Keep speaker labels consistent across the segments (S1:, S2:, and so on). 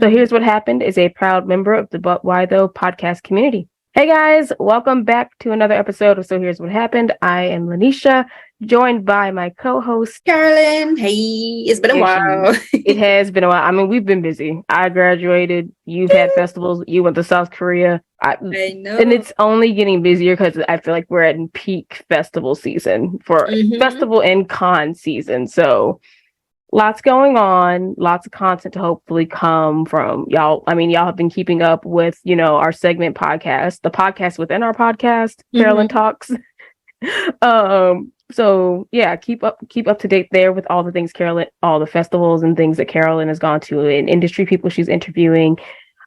S1: So Here's What Happened is a proud member of the But Why Though podcast community. Hey guys, welcome back to another episode of So Here's What Happened. I am LaNeysha, joined by my co-host
S2: Carolyn. Hey, it's been a while.
S1: It has been a while. I mean, we've been busy. I graduated. You've had festivals. You went to South Korea.
S2: I know.
S1: And it's only getting busier because I feel like we're at peak festival season for festival and con season. So lots going on, lots of content to hopefully come from y'all. I mean, y'all have been keeping up with, our segment podcast, the podcast within our podcast, Carolyn Talks. So yeah, keep up to date there with all the things Carolyn, all the festivals and things that Carolyn has gone to and industry people she's interviewing.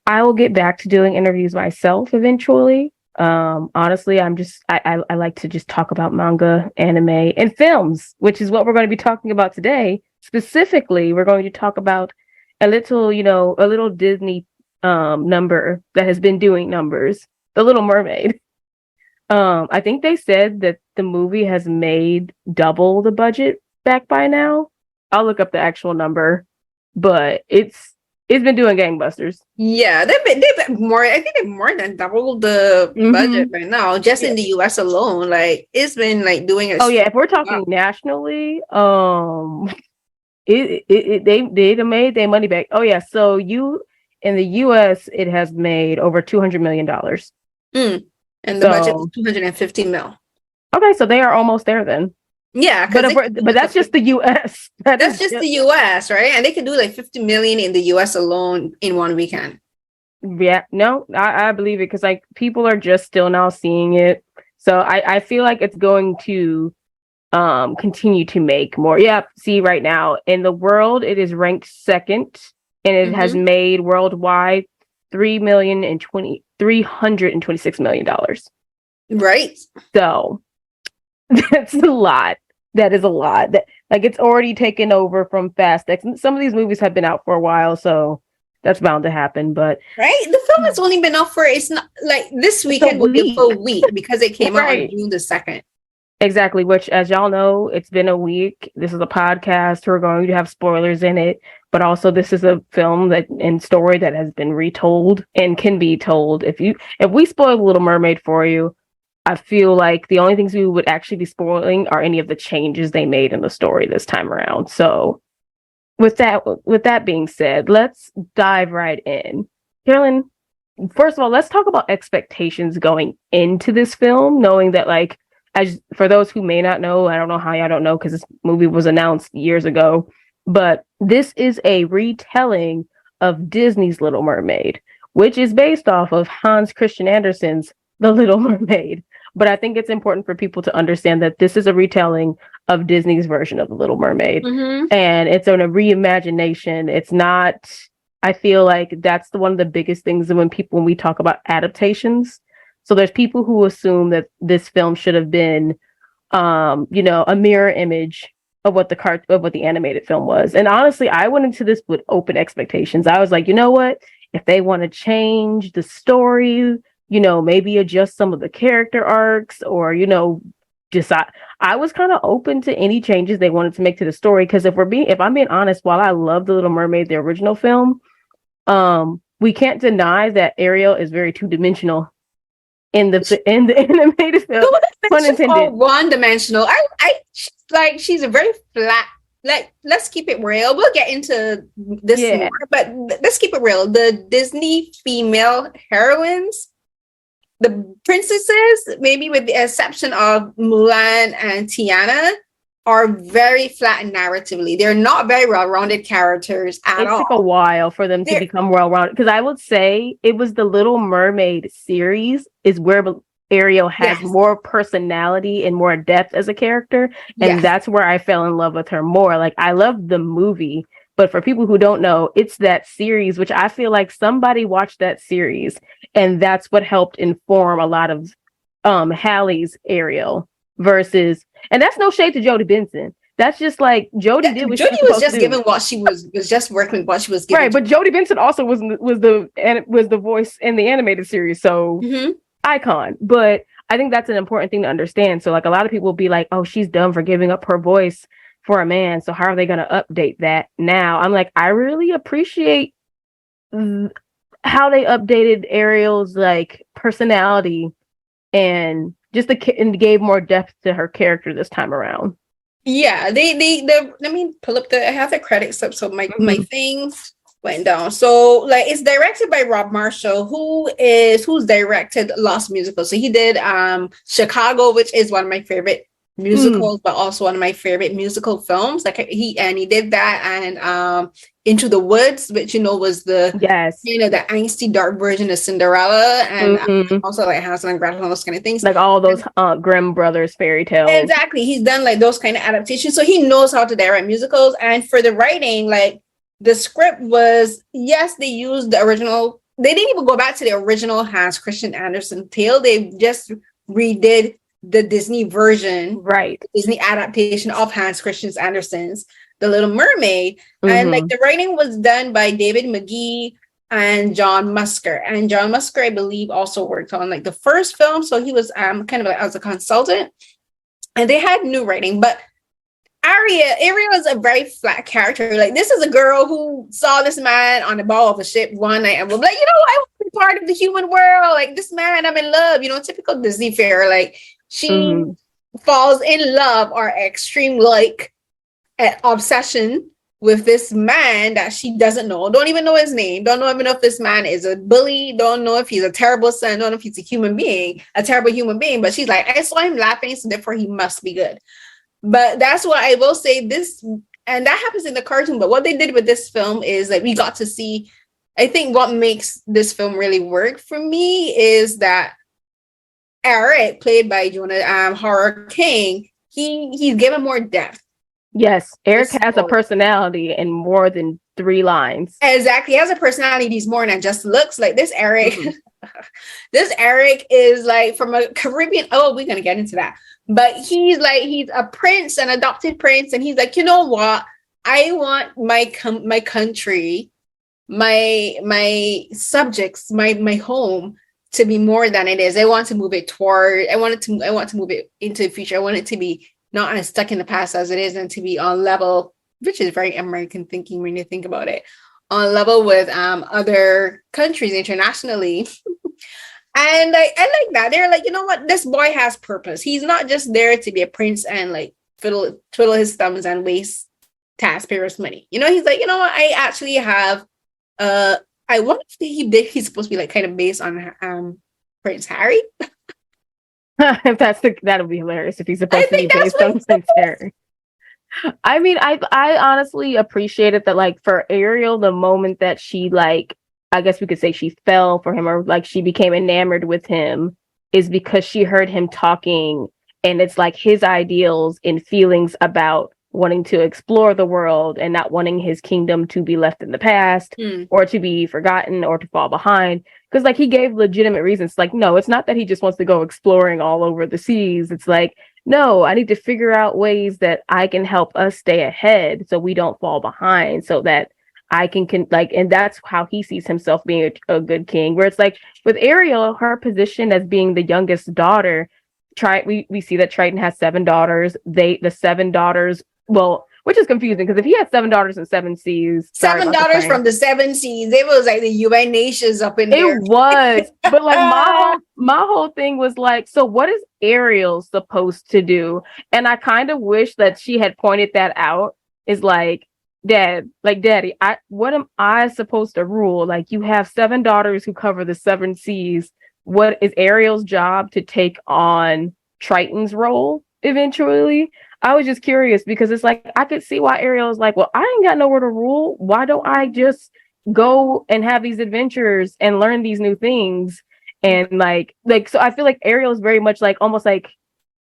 S1: I will get back to doing interviews myself eventually. Honestly, I like to just talk about manga, anime, and films, which is what we're going to be talking about today. Specifically, we're going to talk about a little Disney number that has been doing numbers, The Little Mermaid. I think they said that the movie has made double the budget back by now. I'll look up the actual number, but it's been doing gangbusters.
S2: Yeah, they've been more. I think they've more than doubled the budget right now, just in the US alone. Like it's been like doing it.
S1: Oh yeah, if we're talking nationally, they made their money back. Oh yeah, so in the US it has made over $200 million.
S2: And the budget was 250 mil.
S1: Okay, so they are almost there then.
S2: Yeah,
S1: but that's just the US.
S2: That's just the US, right? And they can do like 50 million in the US alone in one weekend.
S1: Yeah, no, I believe it because like people are just still now seeing it. So I feel like it's going to continue to make more. Yeah, see right now in the world it is ranked second and it has made worldwide $326 million.
S2: Right.
S1: So that's a lot. That is a lot. Like it's already taken over from Fast X. And some of these movies have been out for a while, so that's bound to happen. But
S2: right, the film has only been out for it's not like this weekend will be a full week because it came out on June the 2nd.
S1: Exactly, which as y'all know, it's been a week. This is a podcast. We're going to have spoilers in it, but also this is a film and story that has been retold and can be told. If we spoil The Little Mermaid for you, I feel like the only things we would actually be spoiling are any of the changes they made in the story this time around. So with that being said, let's dive right in. Carolyn, first of all, let's talk about expectations going into this film, knowing that like, as for those who may not know, I don't know how y'all don't know because this movie was announced years ago, but this is a retelling of Disney's Little Mermaid, which is based off of Hans Christian Andersen's The Little Mermaid. But I think it's important for people to understand that this is a retelling of Disney's version of The Little Mermaid. And it's a reimagination. It's not, I feel like that's one of the biggest things when we talk about adaptations. So there's people who assume that this film should have been, a mirror image of what the animated film was. And honestly, I went into this with open expectations. I was like, you know what? If they want to change the story, maybe adjust some of the character arcs or, decide. I was kind of open to any changes they wanted to make to the story. Because if I'm being honest, while I love The Little Mermaid, the original film, we can't deny that Ariel is very two-dimensional in the animated film. Pun intended.
S2: One-dimensional. She's a very flat. Like, let's keep it real. We'll get into this more, but let's keep it real. The Disney female heroines, the princesses, maybe with the exception of Mulan and Tiana, are very flat narratively. They're not very well-rounded characters at all.
S1: It took a while for them to become well-rounded. Because I would say it was the Little Mermaid series is where Ariel has more personality and more depth as a character. And that's where I fell in love with her more. Like, I love the movie. But for people who don't know, it's that series, which I feel like somebody watched that series. And that's what helped inform a lot of Hallee's Ariel versus... And that's no shade to Jodie Benson. That's just like Jodie did.
S2: Jodie was just given what she was just working with what she was given.
S1: Right, but Jodie Benson also was the voice in the animated series, so icon. But I think that's an important thing to understand. So like a lot of people will be like, "Oh, she's dumb for giving up her voice for a man. So how are they going to update that now?" I'm like, I really appreciate how they updated Ariel's like personality and just and gave more depth to her character this time around.
S2: Yeah, they let me pull up I have the credits up, so my things went down. So like it's directed by Rob Marshall, who's directed Lost Musical. So he did Chicago, which is one of my favorite musicals, but also one of my favorite musical films. Like he did that, and Into the Woods, which was the the angsty dark version of Cinderella, and also like Hansel and Gretel and those kind of things,
S1: like all those Grimm brothers fairy tales.
S2: Exactly, he's done like those kind of adaptations, so he knows how to direct musicals. And for the writing, like the script was, yes, they used the original. They didn't even go back to the original Hans Christian Andersen tale. They just redid the Disney version,
S1: right?
S2: Disney adaptation of Hans Christian Andersen's The Little Mermaid. And like the writing was done by David McGee and John Musker. And John Musker, I believe, also worked on like the first film. So he was kind of like as a consultant. And they had new writing, but Ariel is a very flat character. Like, this is a girl who saw this man on the bow of a ship one night and was like, I want to be part of the human world. Like, this man, I'm in love. Typical Disney fare. Like, she falls in love or extreme like obsession with this man that she doesn't know. Don't even know his name. Don't even know if this man is a bully. Don't know if he's a terrible son. Don't know if he's a terrible human being. But she's like, I saw him laughing, so therefore he must be good. But that's what I will say, this, and that happens in the cartoon. But what they did with this film is that we got to see, I think what makes this film really work for me is that Eric, played by Jonah Hauer-King, he's given more depth.
S1: Yes, Eric has a personality and more than 3 lines.
S2: Exactly, he has a personality. He's more than just looks. Like this Eric, this Eric is like from a Caribbean. Oh, we're gonna get into that. But he's a prince, an adopted prince, and he's like, you know what? I want my country, my subjects, my home to be more than it is. I want to move it toward. I want to move it into the future. I want it to be not as stuck in the past as it is, and to be on level, which is very American thinking when you think about it, on level with other countries internationally. And I like that. They're like, you know what? This boy has purpose. He's not just there to be a prince and like twiddle his thumbs and waste taxpayers' money. He's like, you know what? I actually have. I wonder if he's supposed to be like kind of based on Prince Harry.
S1: If that'll be hilarious if he's supposed to be based on Prince Harry. I mean, I honestly appreciated that, like, for Ariel, the moment that she, like, I guess we could say she fell for him, or like she became enamored with him, is because she heard him talking, and it's like his ideals and feelings about wanting to explore the world and not wanting his kingdom to be left in the past or to be forgotten or to fall behind. Because like he gave legitimate reasons. Like, no, it's not that he just wants to go exploring all over the seas. It's like, no, I need to figure out ways that I can help us stay ahead so we don't fall behind, so that I can like, and that's how he sees himself being a good king. Where it's like with Ariel, her position as being the youngest daughter, we see that Triton has 7 daughters. The 7 daughters, well, which is confusing because if he had 7 daughters and 7 seas,
S2: 7 daughters from the 7 seas, it was like the UN nations up in there.
S1: It was, but like my whole thing was like, so what is Ariel supposed to do? And I kind of wish that she had pointed that out. Is like, Daddy, what am I supposed to rule? Like, you have 7 daughters who cover the 7 seas. What is Ariel's job to take on Triton's role eventually? I was just curious because it's like, I could see why Ariel is like, well, I ain't got nowhere to rule. Why don't I just go and have these adventures and learn these new things? And like, so I feel like Ariel is very much like, almost like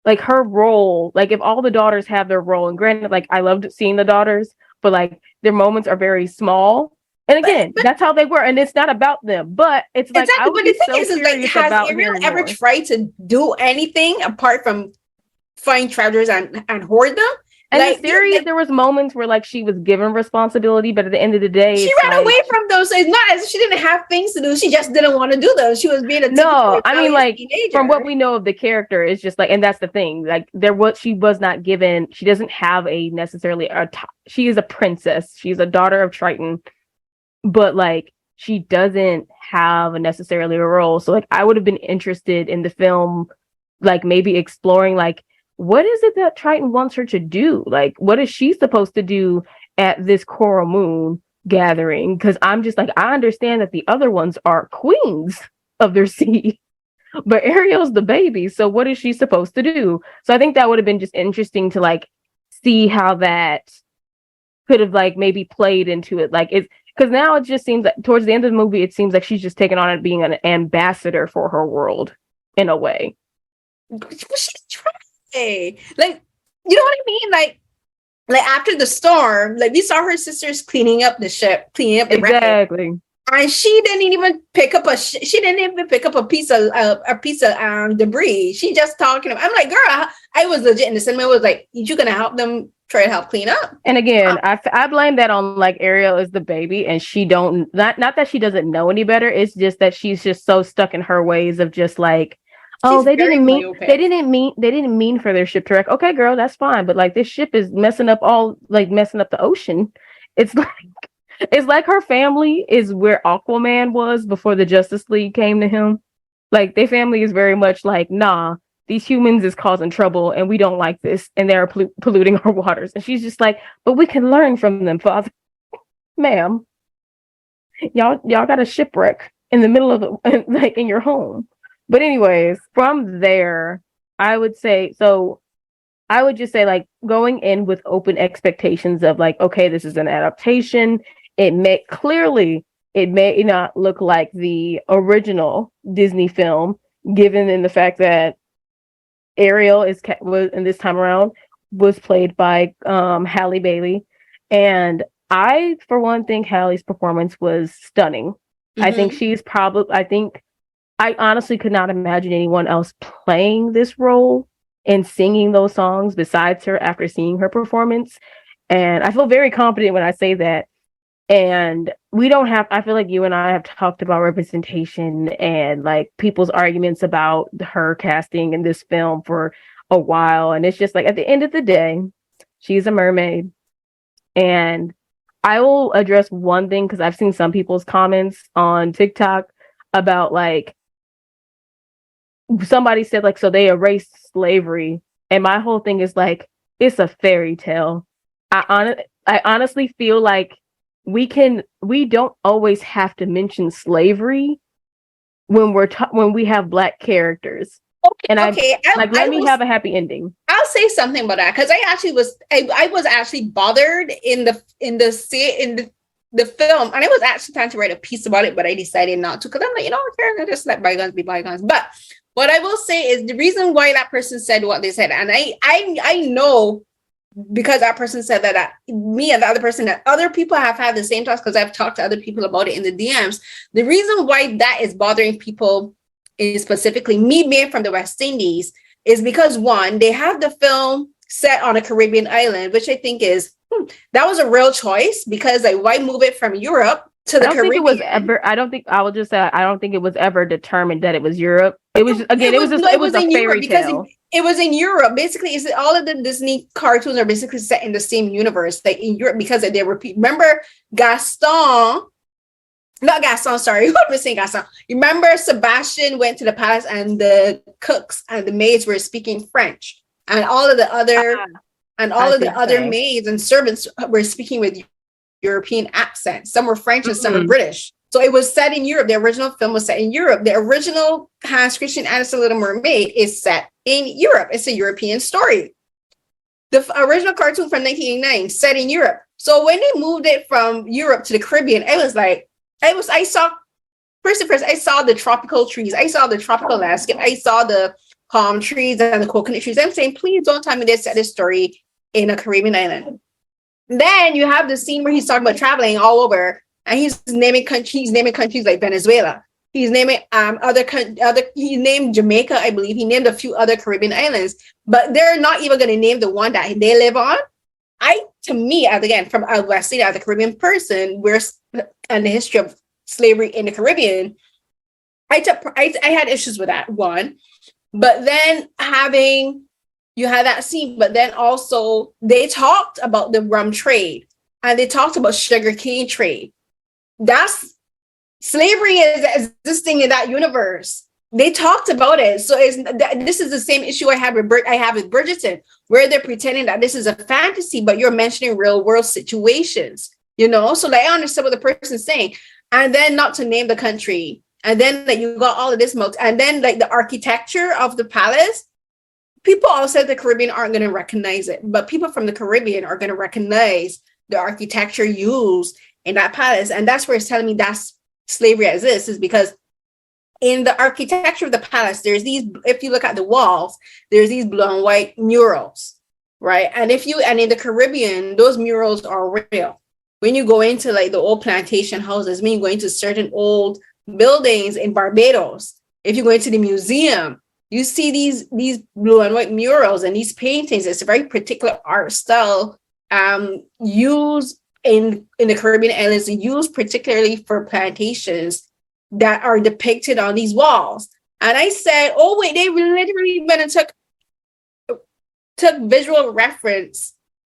S1: her role, like if all the daughters have their role, and granted, like I loved seeing the daughters, but like their moments are very small. And again, that's how they were. And it's not about them, but it's like,
S2: exactly. But the thing is like, has Ariel ever tried to do anything apart from find treasures and hoard them?
S1: And like, in theory, there was moments where like she was given responsibility, but at the end of the day,
S2: she ran away from those. It's not as if she didn't have things to do. She just didn't want to do those. She was being a teenager.
S1: From what we know of the character, it's just like, and that's the thing. Like she was not given. She doesn't have she is a princess. She's a daughter of Triton, but like she doesn't have necessarily a role. So like I would have been interested in the film, like maybe exploring like what is it that Triton wants her to do? Like what is she supposed to do at this coral moon gathering? Because I'm just like, I understand that the other ones are queens of their sea, but Ariel's the baby. So what is she supposed to do? So I think that would have been just interesting to like see how that could have like maybe played into it. Like it's because now it just seems like towards the end of the movie, it seems like she's just taken on it being an ambassador for her world in a way.
S2: She's trying, like, you know what I mean? Like after the storm, like we saw her sisters cleaning up the ship, cleaning up the
S1: exactly.
S2: wreckage. And she didn't even pick up a piece of debris. She just talking about. I'm like, girl, I was legit in the cinema. I was like, you gonna help them try to help clean up?
S1: And again, I blame that on like Ariel is the baby, and she don't not that she doesn't know any better. It's just that she's just so stuck in her ways of just like, oh, they didn't mean for their ship to wreck. Okay, girl, that's fine, but like this ship is messing up the ocean. It's like her family is where Aquaman was before the Justice League came to him. Like their family is very much like, nah, these humans is causing trouble and we don't like this and they're polluting our waters. And she's just like, but we can learn from them, Father. Ma'am, y'all got a shipwreck in the middle of like in your home. But anyways, from there, I would just say like going in with open expectations of like, okay, this is an adaptation. It may not look like the original Disney film, given in the fact that Ariel was in this time around was played by Hallee Bailey, and I, for one, think Hallee's performance was stunning. Mm-hmm. I honestly could not imagine anyone else playing this role and singing those songs besides her after seeing her performance, and I feel very confident when I say that. And I feel like you and I have talked about representation and like people's arguments about her casting in this film for a while. And it's just like, at the end of the day, she's a mermaid. And I will address one thing because I've seen some people's comments on TikTok about like, somebody said like, so they erased slavery. And my whole thing is like, it's a fairy tale. I honestly feel like we don't always have to mention slavery when we have Black characters. Let me have a happy ending.
S2: I'll say something about that because I was actually bothered in the film, and I was actually trying to write a piece about it, but I decided not to because I'm like, okay, just let bygones be bygones. But what I will say is the reason why that person said what they said, and I know. Because that person said that me and the other person, that other people have had the same thoughts because I've talked to other people about it in the DMs. The reason why that is bothering people, is specifically me being from the West Indies, is because one, they have the film set on a Caribbean island, which I think is that was a real choice because like why move it from Europe to the Caribbean?
S1: I don't think it was ever determined that it was Europe. It was a fairy tale.
S2: It was in Europe. Basically, all of the Disney cartoons are basically set in the same universe, like in Europe, because they repeat. Remember Gaston? Not Gaston, sorry. Who am I saying Gaston? Remember Sebastian went to the palace and the cooks and the maids were speaking French. And all of the other maids and servants were speaking with European accents. Some were French and some were British. So it was set in Europe. The original film was set in Europe. The original Hans Christian Andersen Little Mermaid is set in Europe. It's a European story. The original cartoon from 1989 set in Europe. So when they moved it from Europe to the Caribbean, I saw the tropical trees. I saw the tropical landscape. I saw the palm trees and the coconut trees. I'm saying, please don't tell me they set this story in a Caribbean island. Then you have the scene where he's talking about traveling all over. And he's naming countries like Venezuela. He's naming he named Jamaica, I believe. He named a few other Caribbean islands, but they're not even going to name the one that they live on. From a West Indies, as a Caribbean person, and the history of slavery in the Caribbean, I had issues with that one. But then you had that scene, but then also they talked about the rum trade and they talked about sugarcane trade. That's slavery is existing in that universe. They talked about it. So this is the same issue I have with Bridgerton, where they're pretending that this is a fantasy, but you're mentioning real world situations, you know? So like, I understand what the person's saying. And then not to name the country. And then like you got all of this and then like the architecture of the palace, people outside the Caribbean aren't going to recognize it, but people from the Caribbean are going to recognize the architecture used in that palace. And that's where it's telling me that's slavery exists, is because in the architecture of the palace, there's these, if you look at the walls, there's these blue and white murals, right? And in the Caribbean, those murals are real. When you go into like the old plantation houses, when you go into certain old buildings in Barbados, if you go into the museum, you see these blue and white murals and these paintings. It's a very particular art style used in the Caribbean islands, used particularly for plantations that are depicted on these walls. And I said, oh wait, they literally went and took visual reference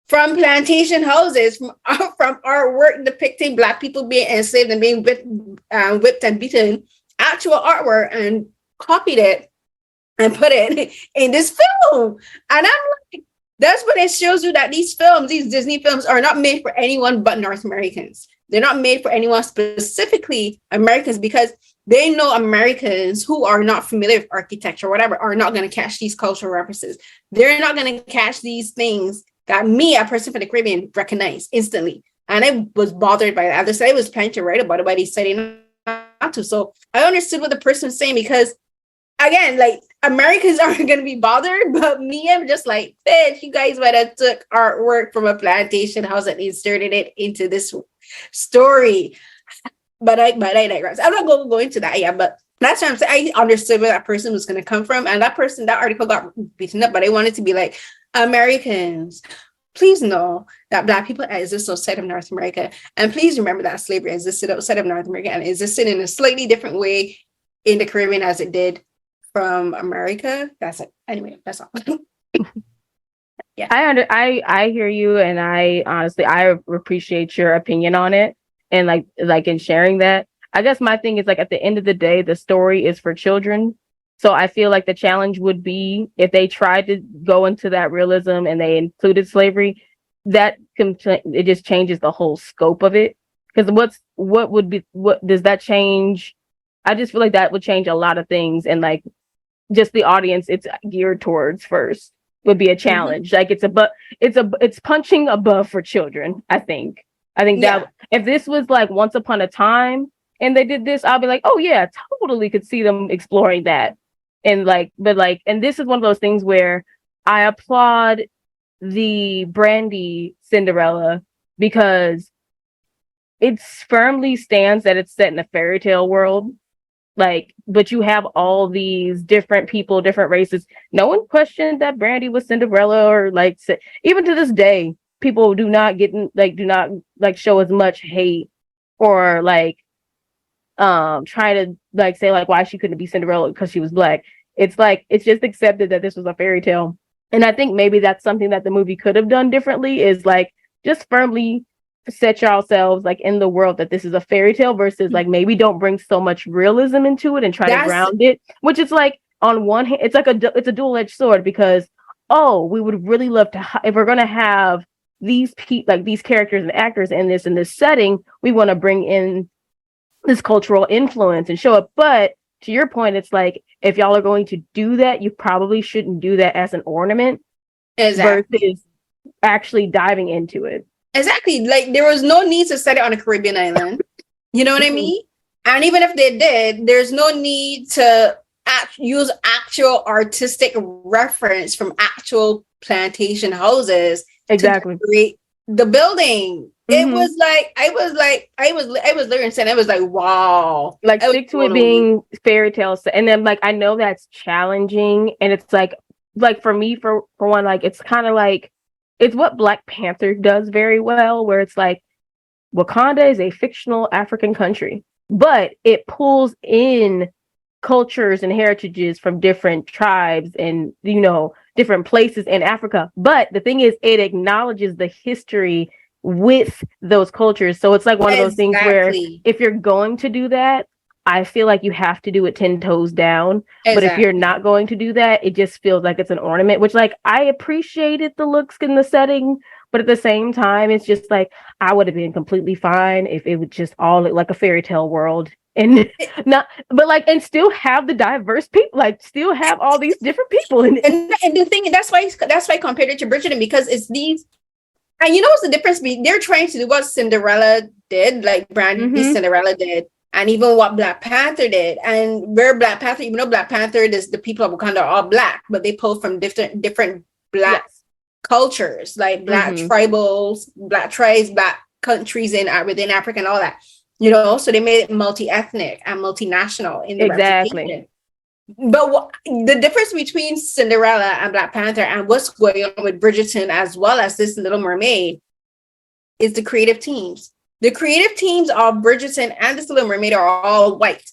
S2: from plantation houses, from artwork depicting Black people being enslaved and being whipped and beaten, actual artwork, and copied it and put it in this film. And I'm like, that's what it shows you, that these Disney films are not made for anyone but North Americans. They're not made for anyone specifically Americans, because they know Americans who are not familiar with architecture or whatever are not going to catch these cultural references. They're not going to catch these things that me, a person from the Caribbean, recognize instantly. And I was bothered by that. I was planning to write about it, but he said not to. So I understood what the person was saying, because again, like, Americans aren't going to be bothered, but me, I'm just like, bitch, you guys might have took artwork from a plantation house and inserted it into this story. But I digress. I'm not going to go into that yet, but that's what I'm saying. I understood where that person was going to come from. And that article got beaten up, but I wanted to be like, Americans, please know that Black people exist outside of North America. And please remember that slavery existed outside of North America and existed in a slightly different way in the Caribbean as it did from America. That's it. Anyway, that's all.
S1: Yeah, I hear you, and I honestly appreciate your opinion on it, and like in sharing that. I guess my thing is, like, at the end of the day, the story is for children. So I feel like the challenge would be if they tried to go into that realism and they included slavery, it just changes the whole scope of it. Because what does that change? I just feel like that would change a lot of things, and like just the audience it's geared towards first would be a challenge. Mm-hmm. Like it's punching above for children. I think that if this was like Once Upon a Time and they did this, I'll be like, oh yeah, totally could see them exploring that. And and this is one of those things where I applaud the Brandy Cinderella, because it firmly stands that it's set in a fairy tale world. Like, but you have all these different people, different races. No one questioned that Brandy was Cinderella, or like, even to this day, people do not show as much hate or like try to like say like why she couldn't be Cinderella because she was Black. It's like, it's just accepted that this was a fairy tale. And I think maybe that's something that the movie could have done differently, is like just firmly set yourselves like in the world that this is a fairy tale, versus like maybe don't bring so much realism into it and try to ground it, which is like, on one hand, it's like it's a dual-edged sword, because we would really love to if we're going to have these these characters and actors in this setting, we want to bring in this cultural influence and show it. But to your point, it's like, if y'all are going to do that, you probably shouldn't do that as an ornament, versus actually diving into it.
S2: Exactly. Like, there was no need to set it on a Caribbean island. You know what I mean? And even if they did, there's no need to use actual artistic reference from actual plantation houses.
S1: Exactly.
S2: To create the building. Mm-hmm. It was like, I was literally saying, it was like, wow.
S1: Like, stick to it being fairy tales. And then like, I know that's challenging. And it's like for me, for one, like, it's kind of like, it's what Black Panther does very well, where it's like, Wakanda is a fictional African country, but it pulls in cultures and heritages from different tribes and, different places in Africa. But the thing is, it acknowledges the history with those cultures. So it's like one of those things where if you're going to do that, I feel like you have to do it 10 toes down. Exactly. But if you're not going to do that, it just feels like it's an ornament, which like I appreciated the looks in the setting, but at the same time, it's just like I would have been completely fine if it would just all look like a fairy tale world and not, but like, and still have the diverse people, like still have all these different people. And
S2: the thing, that's why I compared it to Bridgerton, because it's these, and you know what's the difference? They're trying to do what Cinderella did, like Brandy Cinderella did. And even what Black Panther did. And where Black Panther, even though Black Panther is the people of Wakanda are all Black, but they pull from different Black cultures, like Black tribals, Black tribes, Black countries within Africa and all that. You know, so they made it multi-ethnic and multinational in the representation. But the difference between Cinderella and Black Panther and what's going on with Bridgerton as well as this Little Mermaid is the creative teams. The creative teams of Bridgerton and the Little Mermaid are all white.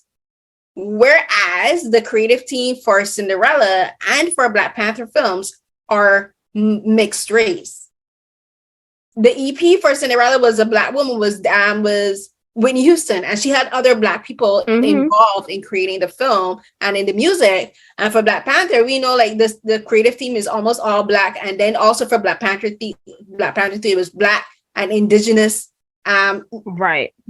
S2: Whereas the creative team for Cinderella and for Black Panther films are mixed race. The EP for Cinderella was a Black woman, was Whitney Houston, and she had other Black people involved in creating the film and in the music. And for Black Panther, we know like this, the creative team is almost all Black. And then also for Black Panther 3, it was Black and Indigenous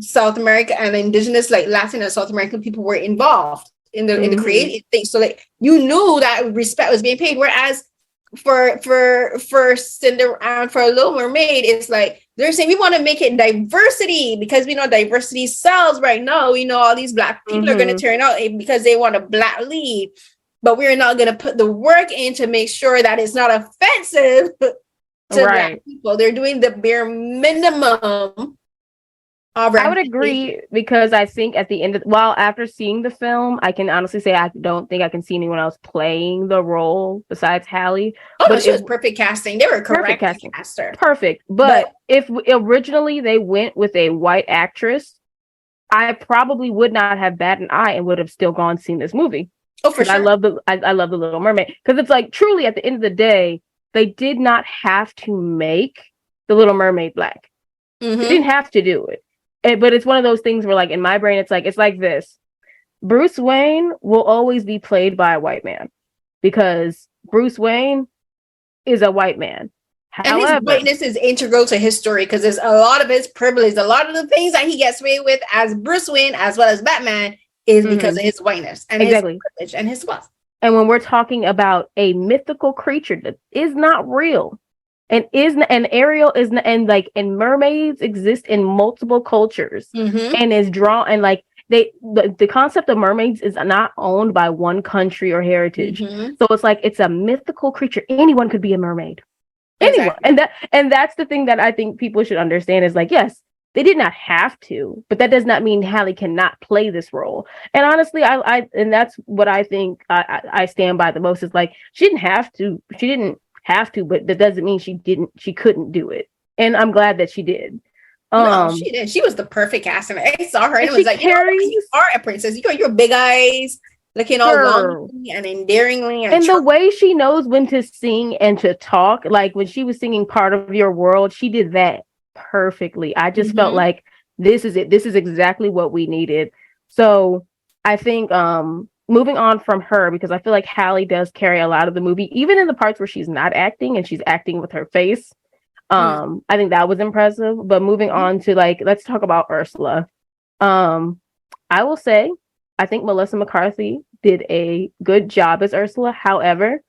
S2: South America and Indigenous, like Latin and South American people were involved in the creative thing. So like you knew that respect was being paid. Whereas for Cinderella and for Little Mermaid, it's like they're saying we want to make it diversity because we know diversity sells right now. We know all these Black people are going to turn out because they want a Black lead, but we're not going to put the work in to make sure that it's not offensive to Black people. They're doing the bare minimum.
S1: I would agree, because I think at the end of, after seeing the film, I can honestly say I don't think I can see anyone else playing the role besides Hallee.
S2: Oh, but she was perfect casting. They were correct casting.
S1: Perfect. But if originally they went with a white actress, I probably would not have batted an eye and would have still gone and seen this movie.
S2: Oh, for sure.
S1: I love the Little Mermaid, because it's like truly at the end of the day, they did not have to make the Little Mermaid Black. They didn't have to do it. But it's one of those things where, like, in my brain, it's like this. Bruce Wayne will always be played by a white man because Bruce Wayne is a white man.
S2: And his whiteness is integral to his story because there's a lot of his privilege. A lot of the things that he gets away with as Bruce Wayne, as well as Batman, is because of his whiteness and his privilege and his wealth.
S1: And when we're talking about a mythical creature that is not real, and Ariel is, and mermaids exist in multiple cultures, and is drawn, and like the concept of mermaids is not owned by one country or heritage. So it's like it's a mythical creature. Anyone could be a mermaid. Anyone. And that's the thing that I think people should understand is like, yes, they did not have to, but that does not mean Hallee cannot play this role. And honestly, I and that's what I think I stand by the most is like she didn't have to, but that doesn't mean she couldn't do it. And I'm glad that she did.
S2: No, she did. She was the perfect casting. I saw her and it was like, you are a princess. You got your big eyes, looking all lovely and endearingly.
S1: And the way she knows when to sing and to talk, like when she was singing Part of Your World, she did that perfectly. I just felt like this is it. This is exactly what we needed. So I think moving on from her, because I feel like Hallee does carry a lot of the movie, even in the parts where she's not acting and she's acting with her face. I think that was impressive. But moving on to let's talk about Ursula. I will say, I think Melissa McCarthy did a good job as Ursula. However,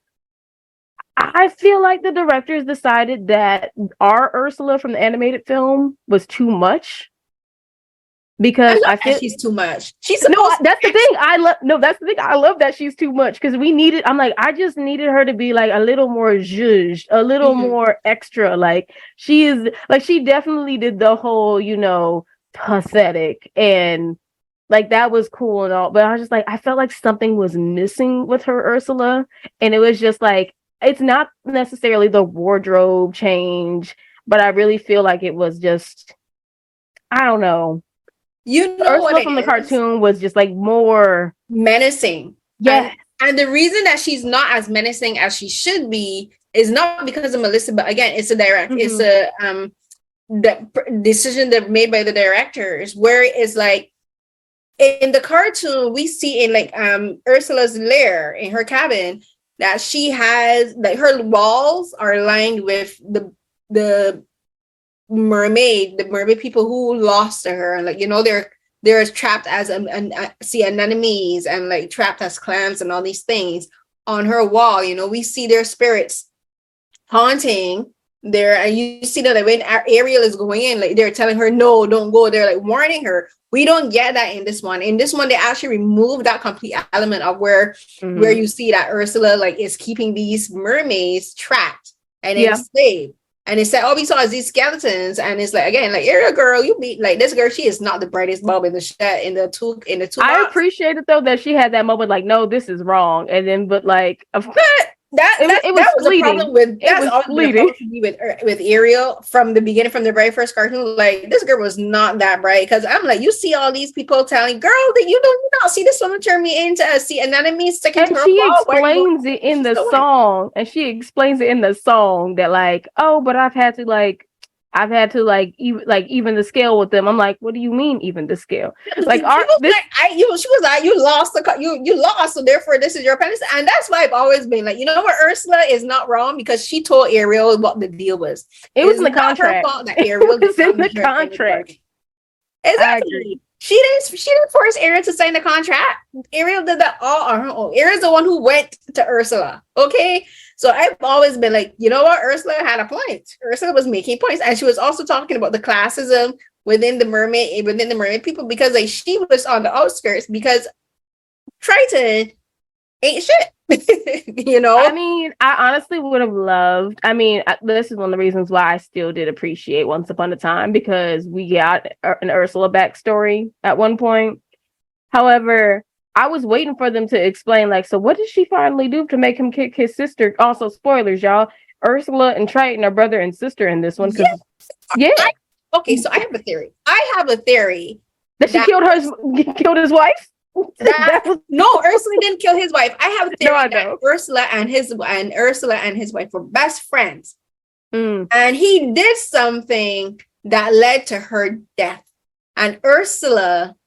S1: I feel like the directors decided that our Ursula from the animated film was too much. Because I feel
S2: she's too much.
S1: That's the thing. That's the thing. I love that she's too much because I just needed her to be like a little more zhuzhed, a little more extra. Like she definitely did the whole, pathetic and like that was cool and all. But I was just like, I felt like something was missing with her Ursula, and it was just like it's not necessarily the wardrobe change, but I really feel like it was just, I don't know. Ursula from the cartoon was just like more
S2: menacing.
S1: Yeah.
S2: And the reason that she's not as menacing as she should be is not because of Melissa, but again, it's a direct, it's decision that made by the directors, where it's like in the cartoon we see in like Ursula's lair in her cabin that she has like her walls are lined with the mermaid people who lost to her, and like, you know, they're trapped as sea anemones and like trapped as clams and all these things on her wall. You know, we see their spirits haunting there, and you see that like, when Ariel is going in, like they're telling her no, don't go. They're like warning her. We don't get that in this one. In this one, they actually removed that complete element of where you see that Ursula like is keeping these mermaids trapped and enslaved. And it said all we saw is these skeletons, and it's like, again, like, Ariel girl, you be like, this girl, she is not the brightest bulb in the shed in the two.
S1: I appreciate it though that she had that moment like, no, this is wrong, and then but like
S2: it was a problem with that's all with Ariel from the beginning, from the very first cartoon. Like, this girl was not that bright, because I'm like, you see all these people telling girl that you not see this woman turn me into a sea anemone sticking to her
S1: she
S2: wall.
S1: explains it in the song, and she explains it in the song that like, oh, but I've had to even the scale with them. I'm like, what do you mean even the scale? Like, she
S2: was like, you lost you lost, so therefore this is your penance. And that's why I've always been like, you know what, Ursula is not wrong, because she told Ariel what the deal was.
S1: It was in the contract.
S2: Her fault that Ariel
S1: was in the contract.
S2: Exactly. She didn't force Ariel to sign the contract. Ariel did that all on her own. Ariel's the one who went to Ursula. Okay. So I've always been like, you know what? Ursula had a point. Ursula was making points. And she was also talking about the classism within the mermaid people, because like she was on the outskirts, because Triton ain't shit. You know?
S1: I mean, I honestly would have loved, this is one of the reasons why I still did appreciate Once Upon a Time, because we got an Ursula backstory at one point. However, I was waiting for them to explain, like, so what did she finally do to make him kick his sister? Also, spoilers, y'all. Ursula and Triton are brother and sister in this one.
S2: Okay, so I have a theory.
S1: That she killed his wife?
S2: No, Ursula didn't kill his wife. I have a theory that Ursula and his wife were best friends. And he did something that led to her death. And Ursula...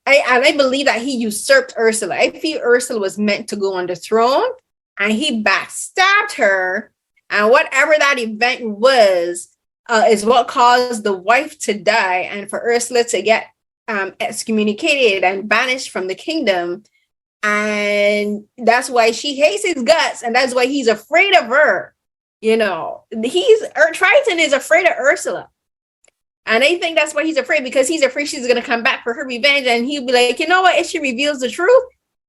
S2: I believe that he usurped Ursula. I feel Ursula was meant to go on the throne, and he backstabbed her. And whatever that event was, is what caused the wife to die, and for Ursula to get excommunicated and banished from the kingdom. And that's why she hates his guts, and that's why he's afraid of her. You know, Triton is afraid of Ursula. And I think that's why he's afraid, because he's afraid she's going to come back for her revenge. And he'll be like, you know what? If she reveals the truth,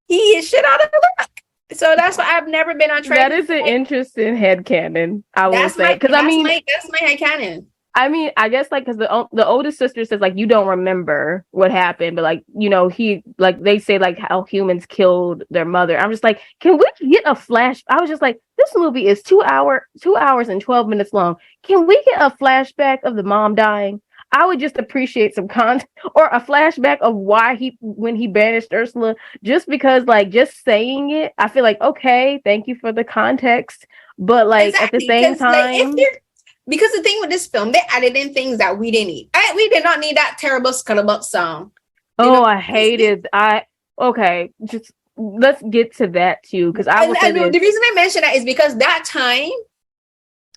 S2: he is shit out of luck. So that's why I've never been on track.
S1: That is an interesting headcanon, I will say. Because that's
S2: my headcanon.
S1: I mean, I guess like, because the oldest sister says like, you don't remember what happened, but like, you know, he like, they say like how humans killed their mother. I'm just like, can we get a flash? I was just like, this movie is 2 hours and 12 minutes long. Can we get a flashback of the mom dying? I would just appreciate some content, or a flashback of when he banished Ursula, just because like just saying it, I feel like, okay, thank you for the context. But like at the same time,
S2: because the thing with this film, they added in things that we didn't need. We did not need that terrible Scuttlebutt song.
S1: I hated. Just let's get to that too, because the
S2: reason I mention that is because that time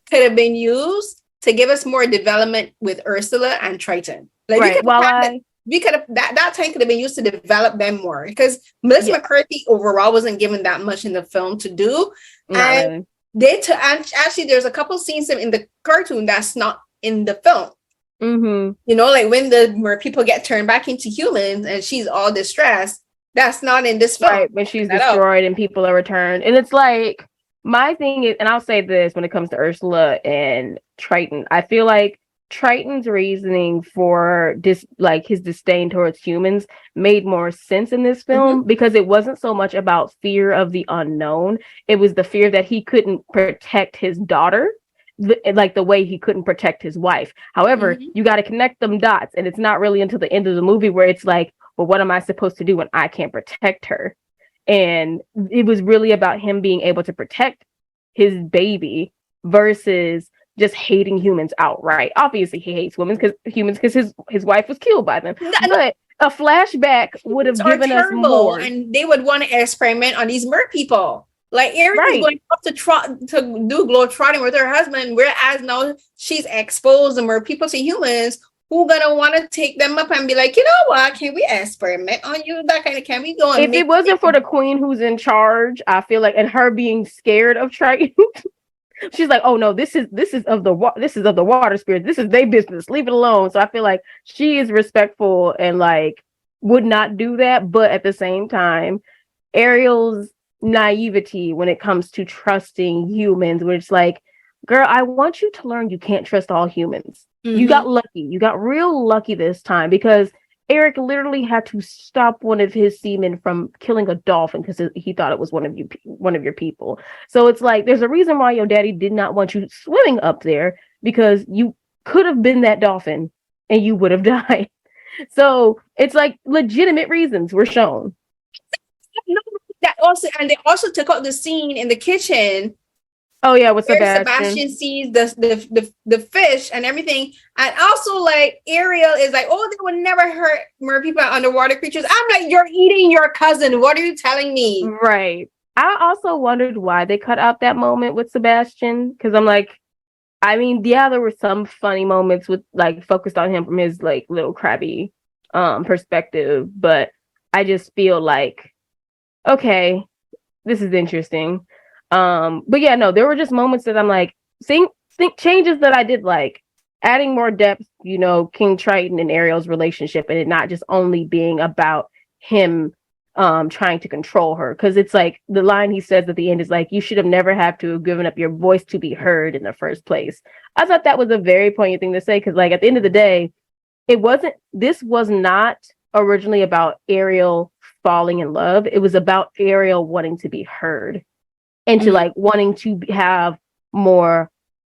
S2: could have been used to give us more development with Ursula and Triton. Like, right. That time could have been used to develop them more, because Melissa McCarthy overall wasn't given that much in the film to do. And actually, there's a couple scenes in the cartoon that's not in the film.
S1: Mm-hmm.
S2: You know, like when the mer people get turned back into humans and she's all distressed, that's not in this film.
S1: Right, when she's destroyed and people are returned. And it's like, my thing is, and I'll say this when it comes to Ursula and Triton, I feel like Triton's reasoning for his disdain towards humans made more sense in this film, because it wasn't so much about fear of the unknown. It was the fear that he couldn't protect his daughter like the way he couldn't protect his wife. However, you got to connect them dots, and it's not really until the end of the movie where it's like, well, what am I supposed to do when I can't protect her? And it was really about him being able to protect his baby versus just hating humans outright. Obviously, he hates humans because his wife was killed by them. But a flashback would have given us more,
S2: and they would want to experiment on these mer people. Like Ariel is going off to do globetrotting with her husband, whereas now she's exposed the mer people to humans who gonna want to take them up and be like, you know what? Can we experiment on you? That kind of can we go?
S1: If it wasn't for the queen who's in charge, I feel like, and her being scared of Triton, she's like, oh no, this is of the water spirits. This is their business. Leave it alone. So I feel like she is respectful and like would not do that. But at the same time, Ariel's naivety when it comes to trusting humans, where it's like, girl, I want you to learn you can't trust all humans. You got lucky. You got real lucky this time, because Eric literally had to stop one of his seamen from killing a dolphin because he thought it was one of your people. So it's like, there's a reason why your daddy did not want you swimming up there, because you could have been that dolphin and you would have died. So it's like legitimate reasons were shown.
S2: That also, and they also took out the scene in the kitchen.
S1: Oh yeah, with Sebastian.
S2: Sebastian sees the fish and everything, and also like Ariel is like, oh, they would never hurt mer people, underwater creatures. I'm like, you're eating your cousin. What are you telling me?
S1: Right. I also wondered why they cut out that moment with Sebastian, because I'm like, I mean, yeah, there were some funny moments with like focused on him from his like little crabby perspective, but I just feel like, okay, this is interesting. But yeah, no, there were just moments that I'm like, think changes that I did like, adding more depth, you know, King Triton and Ariel's relationship, and it not just only being about him trying to control her, because it's like the line he says at the end is like, you should have never have to have given up your voice to be heard in the first place. I thought that was a very poignant thing to say, because like at the end of the day, this was not originally about Ariel falling in love. It was about Ariel wanting to be heard and to like wanting to have more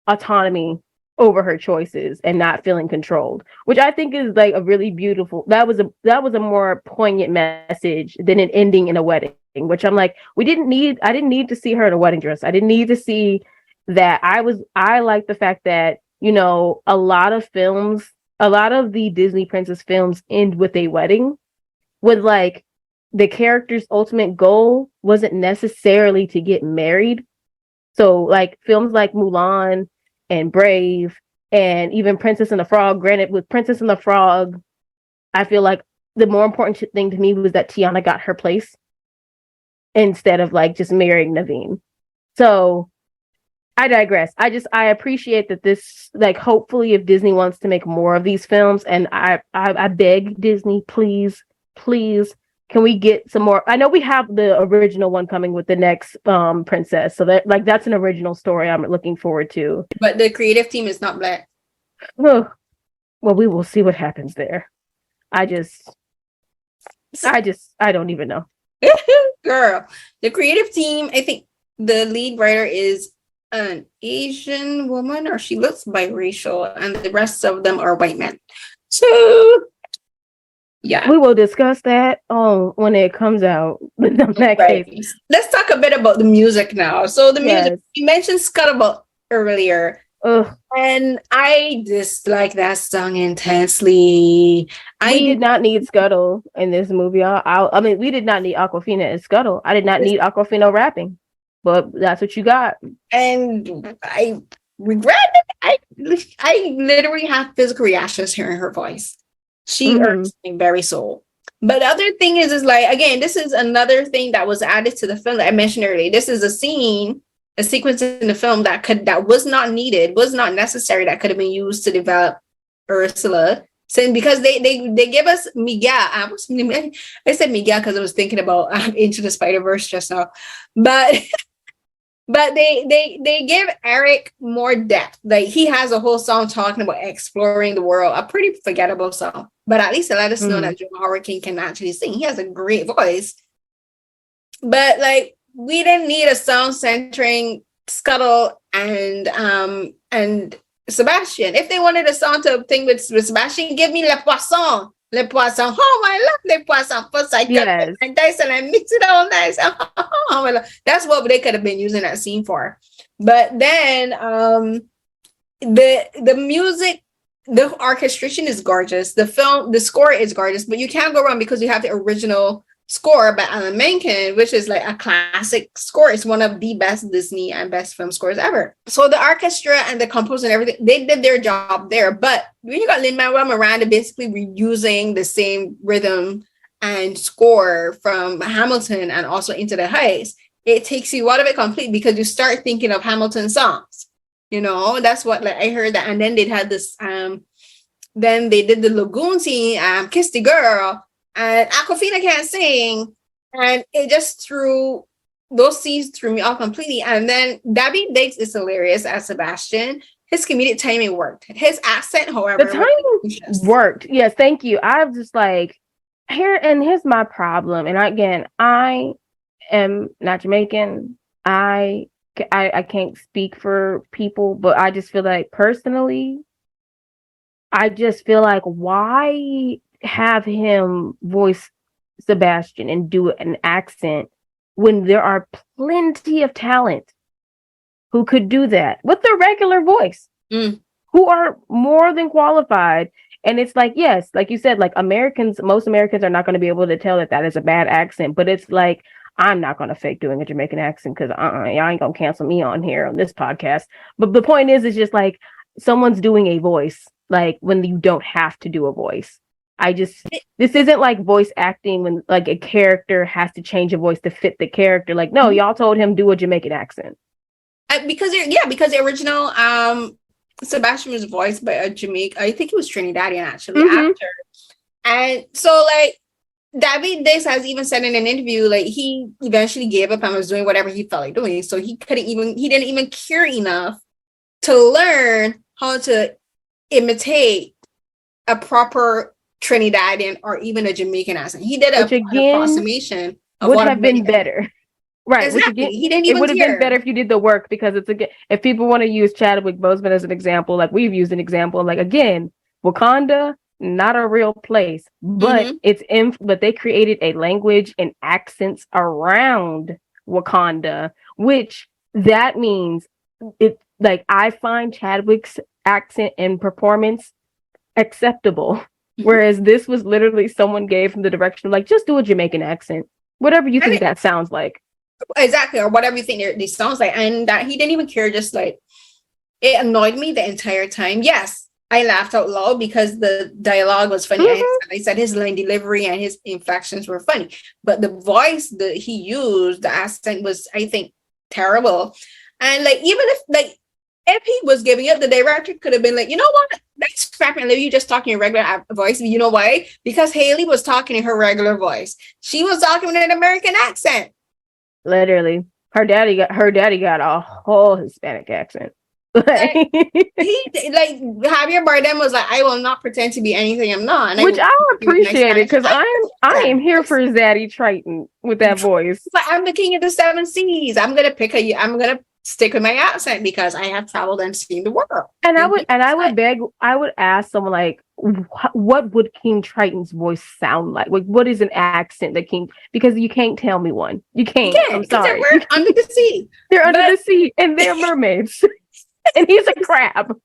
S1: autonomy over her choices and not feeling controlled, which I think is like a really beautiful, that was a more poignant message than an ending in a wedding, which I'm like, I didn't need to see her in a wedding dress. I didn't need to see that. I like the fact that, you know, a lot of the Disney princess films end with a wedding, with like the character's ultimate goal wasn't necessarily to get married. So like films like Mulan and Brave and even Princess and the Frog, granted with Princess and the Frog, I feel like the more important thing to me was that Tiana got her place instead of like just marrying Naveen. So I digress. I appreciate that this, like, hopefully if Disney wants to make more of these films, and I beg Disney, please, can we get some more? I know we have the original one coming with the next princess, so that's an original story I'm looking forward to.
S2: But the creative team is not Black.
S1: Well, we will see what happens there. I don't even know.
S2: Girl, the creative team, I think the lead writer is an Asian woman, or she looks biracial, and the rest of them are white men. So yeah,
S1: we will discuss that when it comes out. Case.
S2: Let's talk a bit about the music now. So the music, you mentioned Scuttlebutt earlier. And I dislike that song intensely.
S1: We did not need Scuttle in this movie. I mean, we did not need Awkwafina as Scuttle. I did not need Awkwafina rapping, but that's what you got. And
S2: I regret it. I literally have physical reactions hearing her voice. She earns me very soul. But the other thing is like, again, this is another thing that was added to the film that I mentioned earlier. This is a sequence in the film that was not needed, was not necessary, that could have been used to develop Ursula. So because they give us Miguel. I said Miguel because I was thinking about Into the Spider-Verse just now. But they give Eric more depth. Like, he has a whole song talking about exploring the world, a pretty forgettable song. But at least it let us know that Jonah Hauer-King can actually sing. He has a great voice. But like, we didn't need a song centering Scuttle and Sebastian. If they wanted a song to thing with Sebastian, give me Le Poisson. Le Poisson. Oh, I love Le Poisson. First I cut and dice and I mix it all nice. Oh, that's what they could have been using that scene for. But then the music, the orchestration is gorgeous. The score is gorgeous, but you can't go wrong because you have the original score by Alan Menken, which is like a classic score. It's one of the best Disney and best film scores ever. So the orchestra and the composer and everything, they did their job there. But when you got Lin-Manuel Miranda basically reusing the same rhythm and score from Hamilton and also Into the Heights, it takes you out of it completely because you start thinking of Hamilton songs. That's what like I heard that. And then they had this then they did the lagoon scene, Kiss the Girl, and Aquafina can't sing, and it just those scenes threw me off completely. And then Daveed Diggs is hilarious as Sebastian. His comedic timing worked. His accent, however,
S1: the timing worked. Yes, thank you. I'm just like, here's my problem. And again, I am not Jamaican. I can't speak for people, but I just feel like personally, I just feel like why have him voice Sebastian and do an accent when there are plenty of talent who could do that with their regular voice, who are more than qualified. And it's like, yes, like you said, like most Americans are not going to be able to tell that is a bad accent, but it's like, I'm not going to fake doing a Jamaican accent because y'all ain't going to cancel me on here on this podcast. But the point is, it's just like someone's doing a voice, like when you don't have to do a voice. This isn't like voice acting when like a character has to change a voice to fit the character. Like, no, y'all told him do a Jamaican accent.
S2: Because the original Sebastian was voiced by a Jamaican, I think it was Trinidadian actually, actor. And so like Daveed Diggs has even said in an interview, like he eventually gave up and was doing whatever he felt like doing. So he didn't even care enough to learn how to imitate a proper Trinidadian or even a Jamaican accent. He did an approximation of
S1: would have been better. Right.
S2: Exactly. He didn't even
S1: It would have been better if you did the work, because if people want to use Chadwick Boseman as an example, like we've used an example, like again, Wakanda, not a real place, but but they created a language and accents around Wakanda, which that means it like I find Chadwick's accent and performance acceptable. Whereas this was literally someone gave him the direction of like, just do a Jamaican accent, whatever you think that sounds like.
S2: Exactly, or whatever you think they sounds like. And that he didn't even care, just like it annoyed me the entire time. Yes, I laughed out loud because the dialogue was funny. I said his line delivery and his inflections were funny, but the voice that he used, the accent was, I think, terrible. And like even if he was giving it, the director could have been like, you know what? That's scrapping and let you just talking in regular voice. You know why? Because Hallee was talking in her regular voice. She was talking with an American accent.
S1: Literally, her daddy got a whole Hispanic accent.
S2: He like Javier Bardem was like, I will not pretend to be anything I'm not. And
S1: which I appreciate it because I am here for Zaddy Triton with that voice.
S2: But I'm the king of the seven seas. I'm gonna stick with my accent because I have traveled and seen the world. And
S1: I would ask someone like, what would King Triton's voice sound like? Like, what is an accent that King? Because you can't tell me one. You can't. I'm sorry.
S2: They're under the sea.
S1: They're under the sea, and they're mermaids, and he's a crab.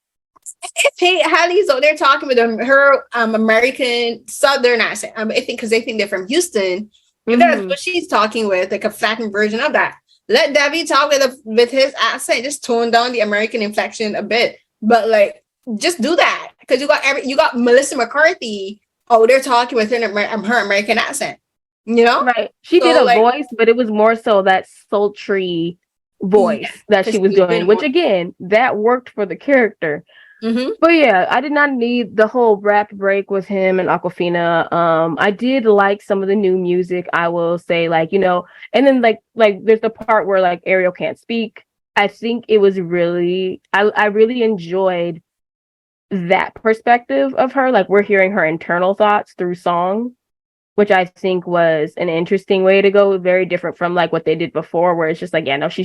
S2: Hallie's out there talking with her American Southern accent. I think because they think they're from Houston. That's what she's talking with, like a flattened version of that. Let Daveed talk with his accent, just tone down the American inflection a bit, but like just do that because you got Melissa McCarthy out there talking with her American accent,
S1: right? She did a voice, but it was more so that sultry voice that she was doing, which again that worked for the character. But yeah, I did not need the whole rap break with him and Aquafina. I did like some of the new music, I will say, like, and then like there's the part where like Ariel can't speak. I think it was really, I really enjoyed that perspective of her. Like we're hearing her internal thoughts through song, which I think was an interesting way to go. Very different from like what they did before, where it's just like, yeah, no, she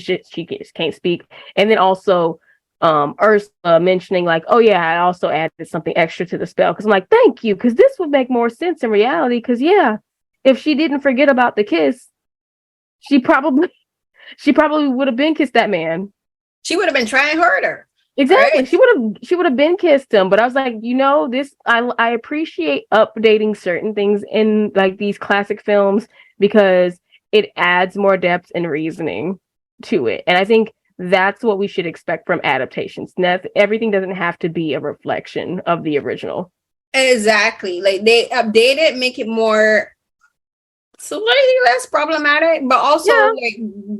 S1: can't speak. And then also Ursula mentioning like, oh yeah, I also added something extra to the spell because I'm like, thank you, because this would make more sense in reality. Because yeah, if she didn't forget about the kiss, she probably would have been kissed that man.
S2: She would have been trying harder.
S1: Exactly.
S2: right?
S1: She would have been kissed him, but I was like, this I appreciate updating certain things in like these classic films because it adds more depth and reasoning to it. And I think that's what we should expect from adaptations. Everything doesn't have to be a reflection of the original.
S2: Exactly. Like they update it, make it more slightly less problematic, but also
S1: Yeah.
S2: like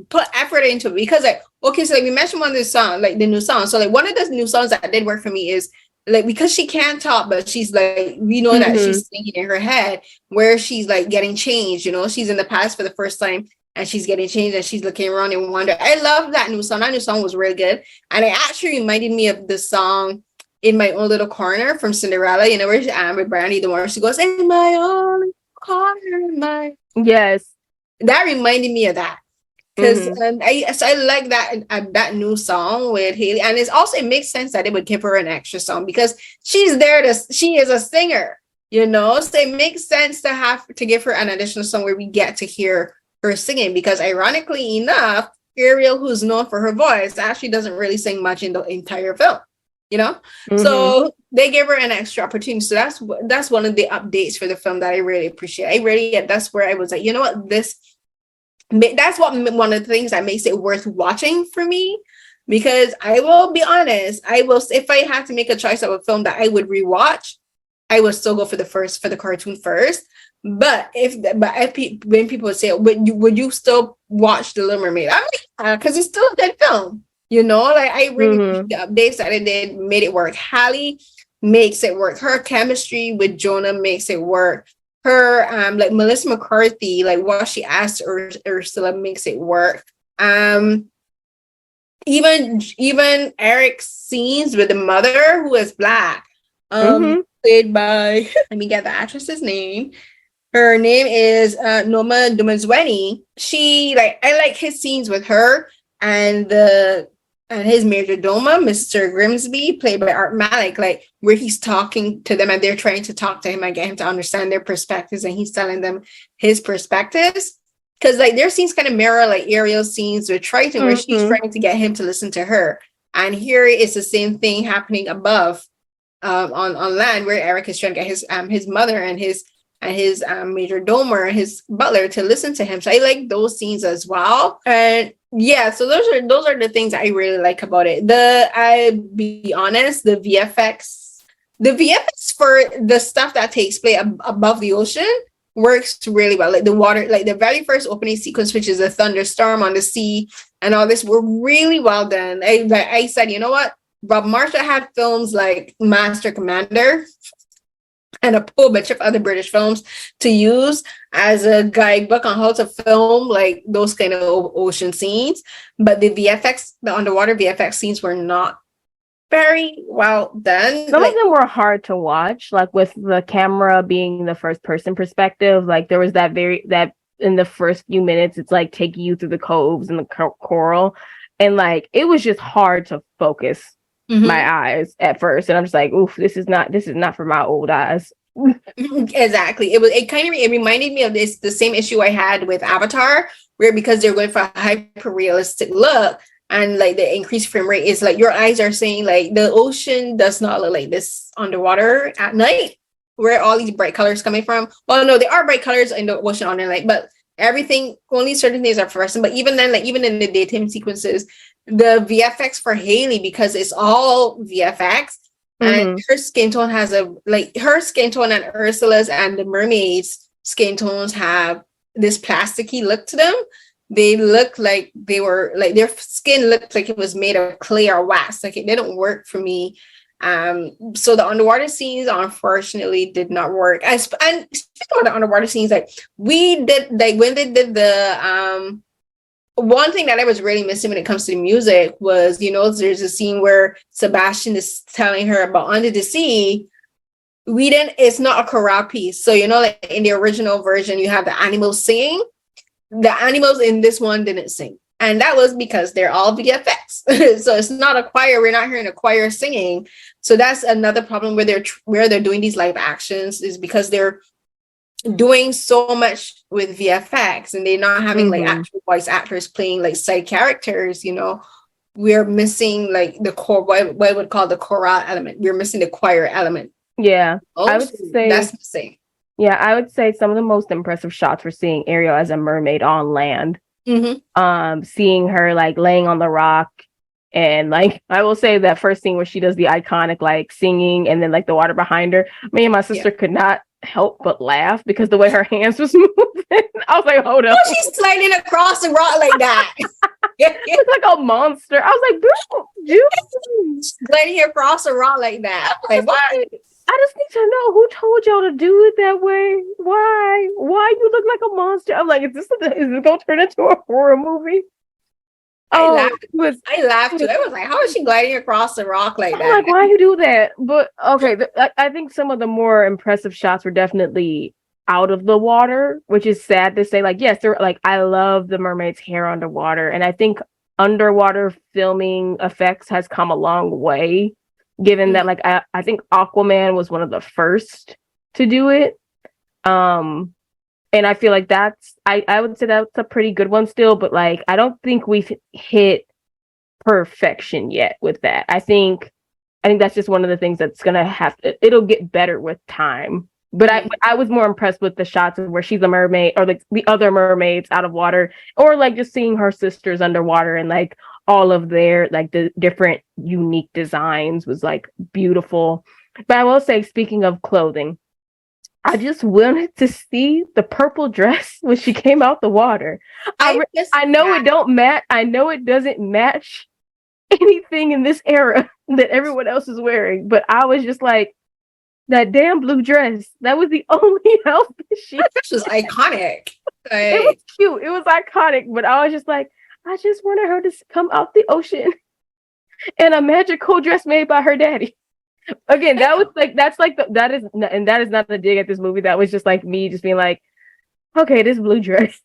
S2: put effort into it. Because like, okay, so like we mentioned one of the song, like the new song. So like one of the new songs that did work for me is like because she can't talk, but she's like, we know that
S1: Mm-hmm.
S2: she's singing in her head where she's like getting changed, she's in the past for the first time and she's getting changed and she's looking around and wonder. I love that new song. That new song was really good. And it actually reminded me of the song In My Own Little Corner from Cinderella, where with Brandy the more she goes, in my own corner, my
S1: Yes.
S2: that reminded me of that because
S1: Mm-hmm.
S2: I like that new song with Haley, and it makes sense that they would give her an extra song because she is a singer, so it makes sense to give her an additional song where we get to hear her singing because ironically enough, Ariel, who's known for her voice, actually doesn't really sing much in the entire film,
S1: Mm-hmm.
S2: so they gave her an extra opportunity. So that's one of the updates for the film that I really appreciate. That's where I was like, you know what, that's one of the things that makes it worth watching for me. Because I will be honest, if I had to make a choice of a film that I would rewatch, I would still go for the cartoon first. But when people would say, would you still watch The Little Mermaid? I'm like, because it's still a good film. Like I really
S1: Mm-hmm.
S2: the updates that it did made it work. Hallee makes it work. Her chemistry with Jonah makes it work. Her like Melissa McCarthy, like what she asked Ursula makes it work. Even Eric's scenes with the mother who is black,
S1: Mm-hmm.
S2: played by let me get the actress's name. Her name is Noma Dumazweni. I like his scenes with her and his major doma, Mr. Grimsby, played by Art Malik, like where he's talking to them and they're trying to talk to him and get him to understand their perspectives, and he's telling them his perspectives. Because like their scenes kind of mirror like Ariel's scenes with Triton, where she's
S1: Mm-hmm.
S2: trying to get him to listen to her. And here is the same thing happening above on land, where Eric is trying to get his mother and his major domer, his butler, to listen to him. So I like those scenes as well. And yeah, so those are the things I really like about it. I be honest, the VFX for the stuff that takes place above the ocean works really well. Like the water, like the very first opening sequence, which is a thunderstorm on the sea and all this, were really well done. I said, you know what? Rob Marshall had films like Master Commander and a whole bunch of other British films to use as a guidebook on how to film like those kind of ocean scenes. But the underwater VFX scenes were not very well done.
S1: Some of
S2: Like,
S1: them were hard to watch, like with the camera being the first person perspective. Like there was that in the first few minutes, it's like taking you through the coves and the coral, and like it was just hard to focus my eyes at first, and I'm just like, oof, this is not for my old eyes.
S2: exactly. It reminded me of the same issue I had with Avatar, where because they're going for a hyper realistic look and like the increased frame rate is like your eyes are saying like the ocean does not look like this underwater at night, where all these bright colors coming from. Well, no, there are bright colors in the ocean on the night, but everything, only certain things are fluorescent. But even then, like even in the daytime sequences, the VFX for Haley, because it's all VFX, and
S1: Mm-hmm.
S2: her skin tone her skin tone and Ursula's and the mermaids' skin tones have this plasticky look to them. They look like they were like their skin looked like it was made of clay or wax. Like it didn't work for me. So the underwater scenes unfortunately did not work. And speaking of the underwater scenes, like we did, like when they did the one thing that I was really missing when it comes to the music was, there's a scene where Sebastian is telling her about Under the Sea. It's not a chorale piece. So, like in the original version, you have the animals singing. The animals in this one didn't sing. And that was because they're all VFX. So it's not a choir. We're not hearing a choir singing. So that's another problem where they're doing these live actions, is because they're doing so much with VFX and they're not having like
S1: Mm-hmm.
S2: actual voice actors playing like side characters, we're missing like the core, what I would call the choral element. We're missing the choir element.
S1: Yeah, I would say
S2: that's missing.
S1: Yeah, I would say some of the most impressive shots were seeing Ariel as a mermaid on land. Seeing her like laying on the rock, and like I will say that first scene where she does the iconic like singing and then like the water behind her. Me and my sister could not help but laugh because the way her hands was moving. I was like, hold up.
S2: Oh, she's sliding across the rock like that.
S1: It's like a monster. I was like, bro, dude.
S2: Sliding across the rock like that. Like, what?
S1: I just need to know who told y'all to do it that way. Why? Why you look like a monster? I'm like, is this gonna turn into a horror movie?
S2: I laughed too. I was like, how is she gliding across the rock like that?
S1: I'm like, why you do that? But okay, I think some of the more impressive shots were definitely out of the water, which is sad to say. Like, yes, they're like, I love the mermaid's hair underwater, and I think underwater filming effects has come a long way. Given that, like, I think Aquaman was one of the first to do it. And I feel like I would say that's a pretty good one still, but like, I don't think we've hit perfection yet with that. I think that's just one of the things that's going to it'll get better with time. But I was more impressed with the shots of where she's a mermaid or like the other mermaids out of water, or like just seeing her sisters underwater and like all of their like the different unique designs was like beautiful. But I will say, speaking of clothing, I just wanted to see the purple dress when she came out the water. I know it don't match. I know it doesn't match anything in this era that everyone else is wearing, but I was just like, that damn blue dress. That was the only outfit she.
S2: This was iconic.
S1: It was cute. It was iconic, but I was just like, I just wanted her to come out the ocean in a magical dress made by her daddy. Again, that was like, that is not a dig at this movie. That was just like me just being like, okay, this blue dress.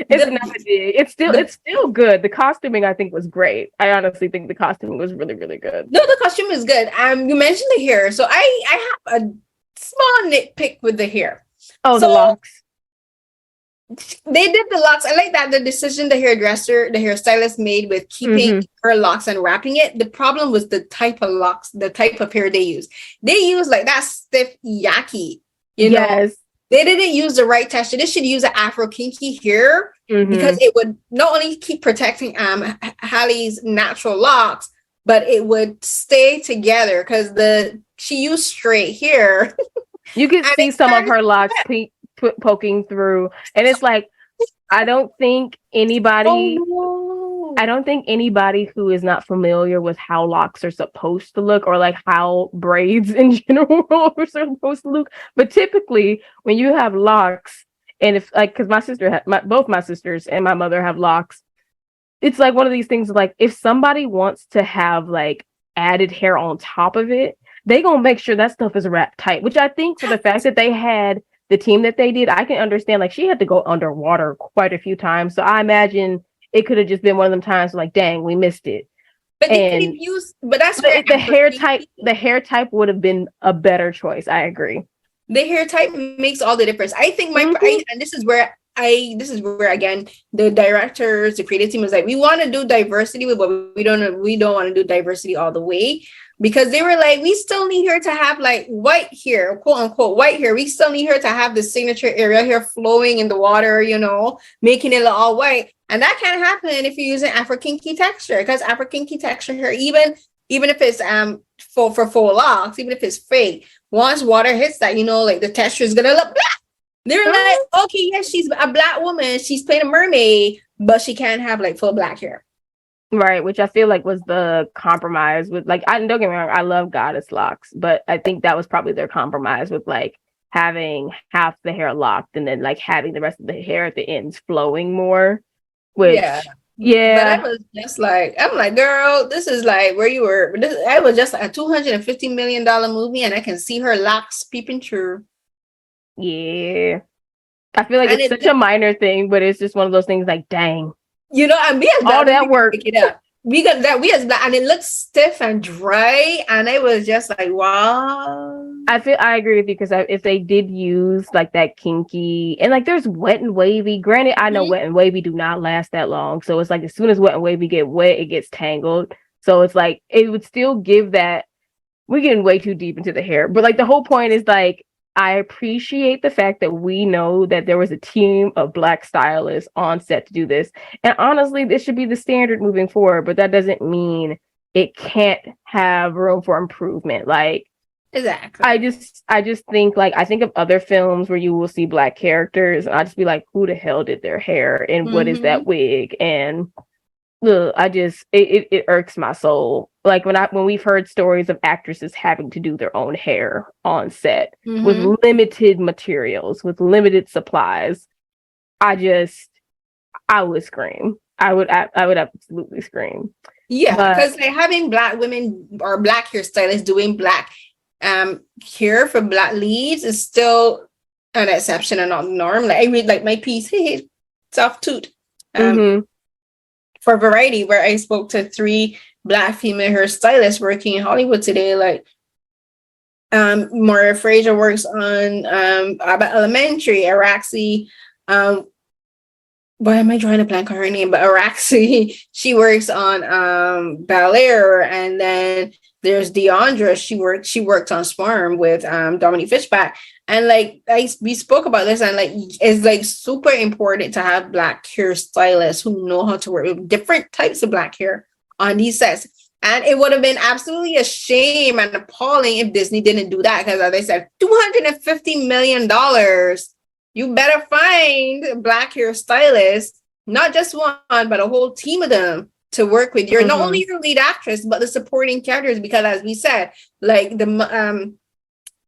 S1: It's not a dig. It's still good. The costuming, I think, was great. I honestly think the costuming was really, really good.
S2: No, the costume is good. You mentioned the hair, so I have a small nitpick with the hair.
S1: Oh, the locks.
S2: They did the locks. I like that the decision the hairstylist made with keeping her locks and wrapping it. The problem was the type of locks, the type of hair they used. They used like that stiff yaki, you know. They didn't use the right texture. They should use an Afro kinky hair because it would not only keep protecting Hallee's natural locks, but it would stay together because she used straight hair.
S1: You can see some of her locks poking through, and it's like, I don't think anybody who is not familiar with how locks are supposed to look, or like how braids in general are supposed to look. But typically when you have locks, and if like, because both my sisters and my mother have locks, it's like one of these things like, if somebody wants to have like added hair on top of it, they gonna make sure that stuff is wrapped tight, which I think for the fact that they had the team that they did, I can understand. Like, she had to go underwater quite a few times, so I imagine it could have just been one of them times like, dang, we missed it.
S2: But they could have used, but that's
S1: the hair type. The hair type would have been a better choice. I agree.
S2: The hair type makes all the difference. I think and this is where again the directors, the creative team was like, we want to do diversity, but we don't want to do diversity all the way, because they were like, we still need her to have like white hair, quote unquote white hair. We still need her to have the signature Ariel hair flowing in the water, you know, making it all white. And that can't happen if you're using Afro kinky texture, because Afro kinky texture hair, even if it's for full locks, even if it's fake, once water hits that, you know, like the texture is gonna look black. They're like, okay, yes, she's a black woman, she's playing a mermaid, but she can't have like full black hair.
S1: Right, which I feel like was the compromise with, like, don't get me wrong, I love goddess locks, but I think that was probably their compromise with like having half the hair locked and then like having the rest of the hair at the ends flowing more. Which, yeah.
S2: But I was just like, I'm like, girl, this is like where you were. I was just a $250 million movie, and I can see her locks peeping through.
S1: Yeah, I feel like it's such a minor thing, but it's just one of those things like, dang,
S2: you know, I'm being
S1: all that work.
S2: Pick it up. we got that we as black, and it looked stiff and dry, and it was just like, wow.
S1: I agree with you because if they did use like that kinky and like there's wet and wavy. Granted, I know wet and wavy do not last that long, so it's like as soon as wet and wavy get wet, it gets tangled. So it's like it would still give that. We're getting way too deep into the hair, but like the whole point is like I appreciate the fact that we know that there was a team of black stylists on set to do this, and honestly, this should be the standard moving forward. But that doesn't mean it can't have room for improvement. Like
S2: Exactly.
S1: I just think like I think of other films where you will see black characters, and I just be like, who the hell did their hair, and what is that wig? And ugh, it irks my soul. Like when we've heard stories of actresses having to do their own hair on set with limited materials, with limited supplies, I would scream. I would absolutely scream.
S2: Yeah, because like having black women or black hairstylists doing black hair for black leads is still an exception and not the norm. Like I read like my piece, hey, soft toot. For Variety, where I spoke to 3 black female hairstylists working in Hollywood today. Like Maura Fraser works on Abbott Elementary, Araxi, why am I drawing a blank on her name? But Araxi, she works on Bel Air, and then there's Deandra. She worked on Swarm with Dominique Fishback. And like we spoke about this, and like it's like super important to have black hairstylists who know how to work with different types of black hair on these sets. And it would have been absolutely a shame and appalling if Disney didn't do that, because as I said, $250 million. You better find black hairstylists, not just one, but a whole team of them to work with. You're not only your lead actress, but the supporting characters, because as we said, like the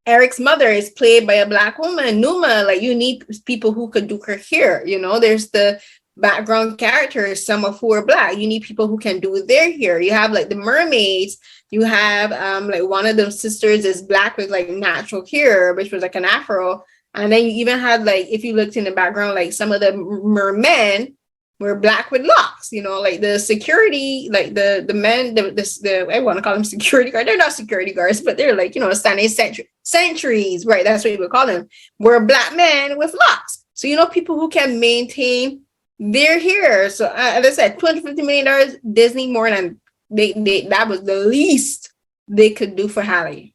S2: Eric's mother is played by a black woman, Numa. Like you need people who could do her hair. You know, there's the background characters, some of who are black. You need people who can do their hair. You have like the mermaids. You have like one of them sisters is black with like natural hair, which was like an afro. And then you even had like, if you looked in the background, like some of the mermen were black with locks, you know, like the security, like the men, the I want to call them security guards. They're not security guards, but they're like, you know, standing sentries, right? That's what you would call them. Were black men with locks. So, you know, people who can maintain their hair. So as I said, $250 million, Disney more than they that was the least they could do for Hallee.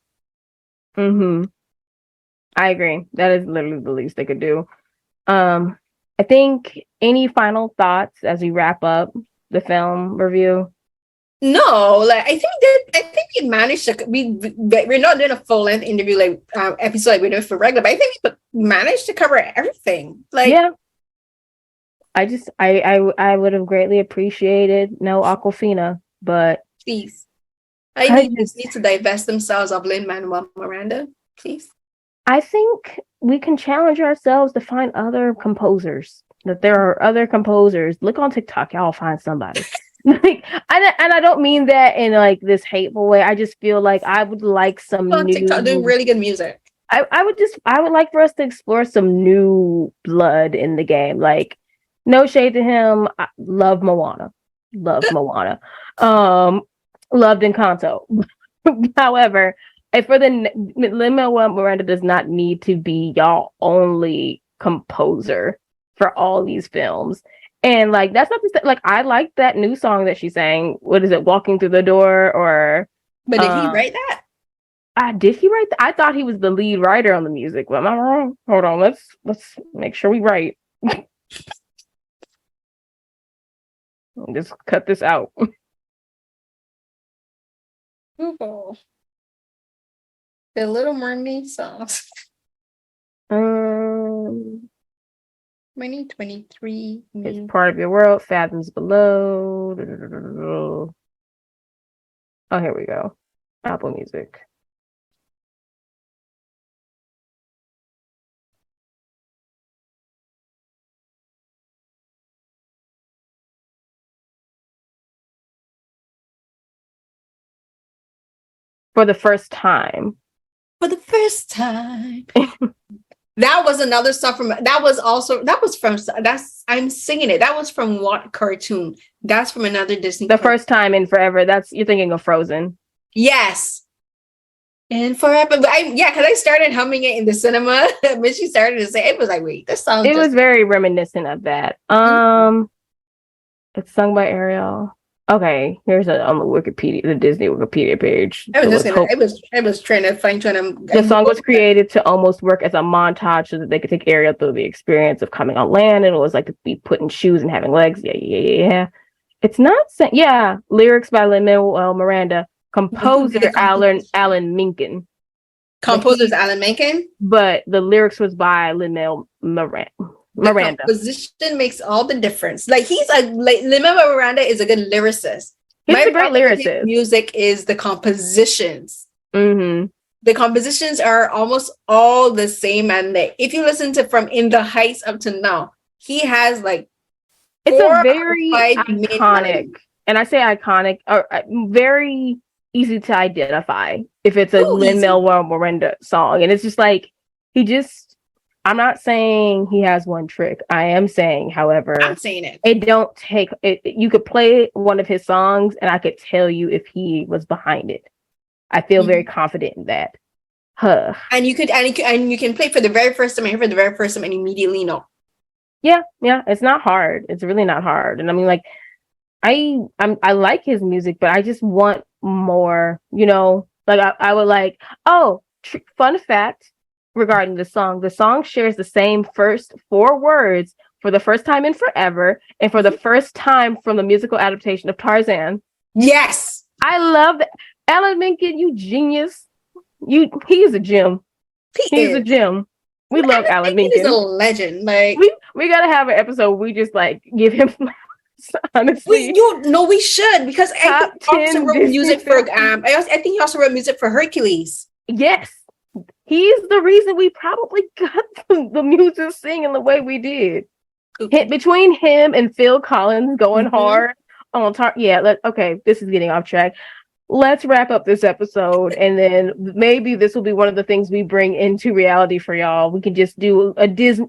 S1: I agree. That is literally the least they could do. I think any final thoughts as we wrap up the film review?
S2: No, like I think we managed to. We're not doing a full length interview like episode like we're doing for regular, but I think we managed to cover everything. Like,
S1: yeah, I would have greatly appreciated no Aquafina, but
S2: please, I need to divest themselves of Lin-Manuel Miranda, please.
S1: I think we can challenge ourselves to find other composers. That there are other composers. Look on TikTok, y'all find somebody. Like, and I don't mean that in like this hateful way. I just feel like I would like some
S2: on TikTok doing really good music.
S1: I would like for us to explore some new blood in the game. Like, no shade to him. I love Moana. Loved Encanto. However, for the Lin-Manuel Miranda does not need to be y'all only composer for all these films. And like that's not the like I like that new song that she sang. What is it? Walking Through the Door or
S2: But did he write that?
S1: Did he write that? I thought he was the lead writer on the music. Well, am I wrong? Hold on, let's make sure we write. Just cut this out.
S2: Google the Little Mermaid songs. 2023.
S1: It's Part of Your World, Fathoms Below. Oh, here we go. Apple Music. For the first time.
S2: For the first time. That was another song from. That was from. I'm singing it. That was from what cartoon? That's from another Disney.
S1: The First Time in Forever. You're thinking of Frozen.
S2: Yes. And forever, because I started humming it in the cinema. When she started to say it, was like, wait, this song.
S1: It was very reminiscent of that. It's sung by Ariel. Okay, here's on the Wikipedia, the Disney Wikipedia page.
S2: I was trying to find them.
S1: The song was created to almost work as a montage so that they could take Ariel through the experience of coming on land, and it was like to be put in shoes and having legs. Yeah. It's not saying. Yeah, lyrics by Lin-Manuel Miranda, composer Alan Menken.
S2: Composer's Alan Menken,
S1: but the lyrics was by Lin-Manuel Miranda.
S2: The composition makes all the difference. Like Lin-Manuel Miranda is a good lyricist.
S1: He's a great lyricist.
S2: Music is the compositions.
S1: Mm-hmm.
S2: The compositions are almost all the same, and if you listen to from In the Heights up to now, he has like
S1: it's a very iconic, and I say iconic, or very easy to identify if it's a Lin-Manuel Miranda song, and it's just like I'm not saying he has one trick. I am saying, however,
S2: I'm saying
S1: it don't take it. You could play one of his songs, and I could tell you if he was behind it. I feel very confident in that.
S2: And you can play for the very first time, and hear for the very first time, and immediately know.
S1: Yeah. It's not hard. It's really not hard. And I mean, like, I like his music, but I just want more. You know, like I would like. Oh, fun fact. Regarding the song shares the same first 4 words for The First Time in Forever and for the first time from the musical adaptation of Tarzan.
S2: Yes,
S1: I love that. Alan Menken, you genius. He's a gem. He's a gem. We love Alan Menken.
S2: He's a legend. Like
S1: we gotta have an episode where we just like give him flowers. Honestly,
S2: we should, because I think he also wrote music for. I think he also wrote music for Hercules.
S1: Yes. He's the reason we probably got the music singing the way we did. Between him and Phil Collins going hard on okay, this is getting off track. Let's wrap up this episode, and then maybe this will be one of the things we bring into reality for y'all. We can just do a Disney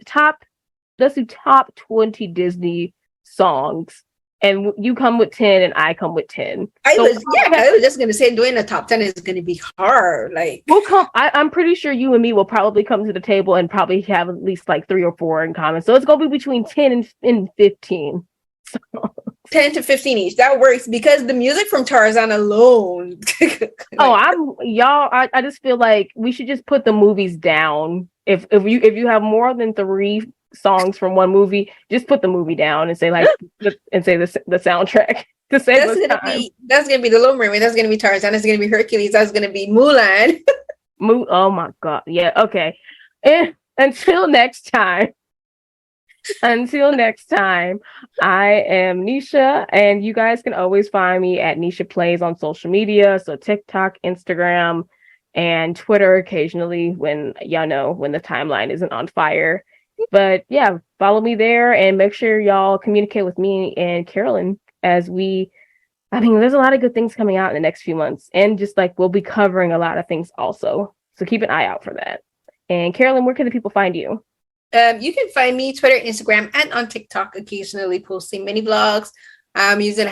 S1: let's do top 20 Disney songs. And you come with 10 and I come with 10.
S2: I was just gonna say doing a top 10 is gonna be hard. Like
S1: we'll come. I'm pretty sure you and me will probably come to the table and probably have at least like 3 or 4 in common. So it's gonna be between 10 and 15. So.
S2: 10 to 15 each. That works because the music from Tarzan alone.
S1: I just feel like we should just put the movies down. If you have more than 3 songs from one movie, just put the movie down and say the soundtrack to save us time.
S2: That's gonna be the Little Mermaid. That's gonna be Tarzan. That's gonna be Hercules. That's gonna be Mulan.
S1: Oh my god! Yeah. Okay. And until next time. I am Neysha, and you guys can always find me at Neysha Plays on social media. So TikTok, Instagram, and Twitter occasionally when the timeline isn't on fire. But yeah, follow me there and make sure y'all communicate with me and Carolyn there's a lot of good things coming out in the next few months. And just like we'll be covering a lot of things also. So keep an eye out for that. And Carolyn, where can the people find you?
S2: You can find me Twitter, Instagram, and on TikTok, occasionally posting mini vlogs. Using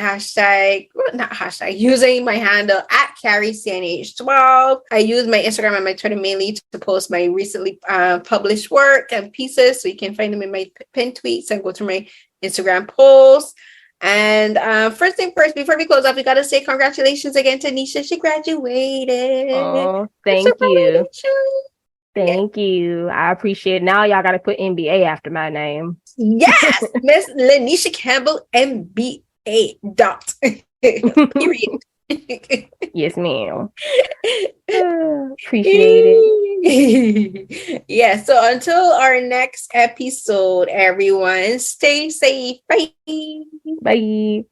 S2: using my handle at CarrieCNH12. I use my Instagram and my Twitter mainly to post my recently published work and pieces, so you can find them in my pinned tweets and go through my Instagram posts. And first thing first, before we close off, we gotta say congratulations again to Neysha. She graduated.
S1: Oh, thank you. Thank you. I appreciate it. Now y'all gotta put MBA after my name.
S2: Yes, Miss LaNeysha Campbell, MBA. Period.
S1: Yes, ma'am. Appreciate it.
S2: Yeah, so until our next episode, everyone, stay safe. Bye.
S1: Bye.